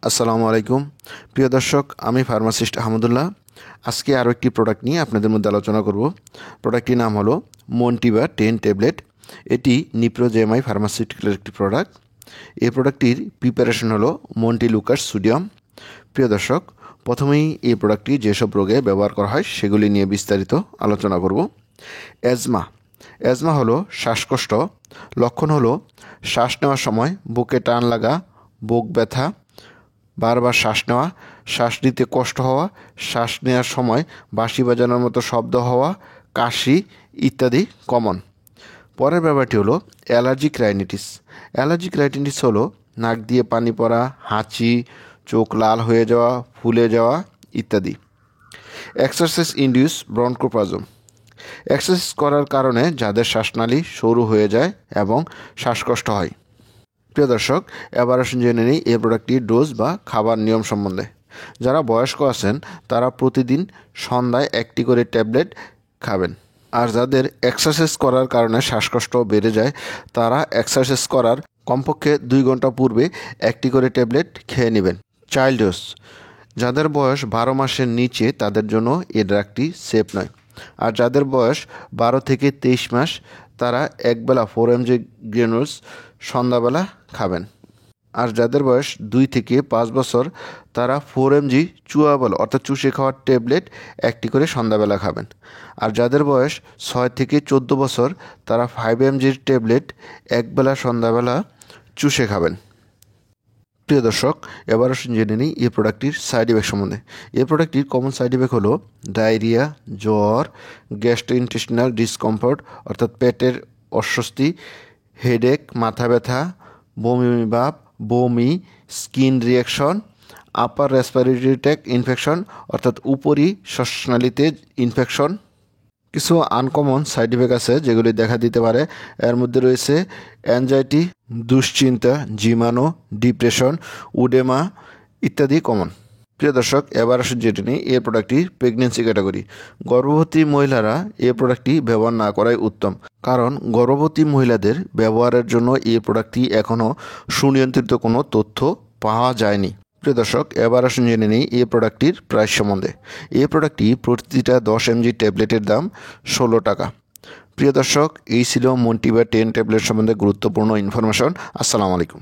আসসালামু আলাইকুম প্রিয় দর্শক, আমি ফার্মাসিস্ট আহমদুল্লাহ। আজকে আরও একটি প্রোডাক্ট নিয়ে আপনাদের মধ্যে আলোচনা করব। প্রোডাক্টটির নাম হলো মন্টিবা 10 ট্যাবলেট। এটি নিপ্রোজেমাই ফার্মাসিউটিক্যালের একটি প্রোডাক্ট। এই প্রোডাক্টটির প্রিপারেশন হলো মন্টিলুকাস সোডিয়াম। প্রিয় দর্শক, প্রথমেই এই প্রোডাক্টটি যেসব রোগে ব্যবহার করা হয় সেগুলি নিয়ে বিস্তারিত আলোচনা করব। অ্যাজমা হলো শ্বাসকষ্ট। লক্ষণ হলো শ্বাস নেওয়ার সময় বুকে টান লাগা, বুক ব্যথা, বারবার শ্বাস নেওয়া, শ্বাস নিতে কষ্ট হওয়া, শ্বাস নেওয়ার সময় বাঁশি বাজানোর মতো শব্দ হওয়া, কাশি ইত্যাদি কমন। পরের ব্যাপারটি হলো অ্যালার্জিক রাইনিটিস। অ্যালার্জিক রাইনিটিস হলো নাক দিয়ে পানি পড়া, হাঁচি, চোখ লাল হয়ে যাওয়া, ফুলে যাওয়া ইত্যাদি। Exercise induce bronchospasm. এক্সারসাইজ করার কারণে যাদের শ্বাসনালী সরু হয়ে যায় এবং শ্বাসকষ্ট হয়। প্রিয় দর্শক, এবার আসুন জেনে নিই এই প্রোডাক্টটির ডোজ বা খাবার নিয়ম সম্বন্ধে। যারা বয়স্ক আছেন তারা প্রতিদিন সন্ধ্যায় একটি করে ট্যাবলেট খাবেন। আর যাদের এক্সারসাইজ করার কারণে শ্বাসকষ্ট বেড়ে যায় তারা এক্সারসাইজ করার কমপক্ষে 2 ঘন্টা পূর্বে একটি করে ট্যাবলেট খেয়ে নেবেন। Child dose. যাদের বয়স 12 মাসের নিচে তাদের জন্য এই ড্রাগটি সেফ নয়। আর যাদের বয়স 12 থেকে 23 মাস তারা একবেলা 4 mg গ্রেনুলস সন্ধ্যাবেলা খাবেন। আর যাদের বয়স 2 থেকে 5 বছর তারা 4 mg চুয়াবল অর্থাৎ চুষে খাওয়ার ট্যাবলেট একটি করে সন্ধ্যাবেলা খাবেন। আর যাদের বয়স 6 থেকে 14 বছর তারা 5 mg ট্যাবলেট একবেলা সন্ধ্যাবেলা চুষে খাবেন। প্রিয় দর্শক, এবার আসুন জেনে নিই এই প্রোডাক্টটির সাইড ইফেক্ট সম্বন্ধে। এই প্রোডাক্টটির কমন সাইড ইফেক্ট হলো ডায়রিয়া, জ্বর, গ্যাস্ট্রোইন্টেস্টিনাল ডিসকমফর্ট অর্থাৎ পেটের অস্বস্তি, হেডেক, মাথা ব্যথা, বমি ভাব, বমি, skin reaction, upper respiratory tract infection অর্থাৎ উপরি শ্বাসনালীতে ইনফেকশন। কিছু আনকমন সাইড ইফেক্ট আছে যেগুলি দেখা দিতে পারে। এর মধ্যে রয়েছে অ্যাংজাইটি, দুশ্চিন্তা, জীবাণু, ডিপ্রেশন, উডেমা ইত্যাদি কমন। প্রিয় দর্শক, এবার আসুন জেনে নিই এই প্রোডাক্টটি প্রেগনেন্সি ক্যাটাগরি। গর্ভবতী মহিলারা এই প্রোডাক্টটি ব্যবহার না করাই উত্তম, কারণ গর্ভবতী মহিলাদের ব্যবহারের জন্য এই প্রোডাক্টটি এখনও সুনিয়ন্ত্রিত কোনো তথ্য পাওয়া যায়নি। প্রিয় দর্শক, এবার আসুন জেনে নিই এই প্রোডাক্টটির প্রাইস সম্বন্ধে। এই প্রোডাক্টটি প্রতিটা 10 mg ট্যাবলেটের দাম 16 টাকা। প্রিয় দর্শক, এই ছিল মন্টিবা 10 ট্যাবলেট সম্বন্ধে গুরুত্বপূর্ণ ইনফরমেশন। আসসালামু আলাইকুম।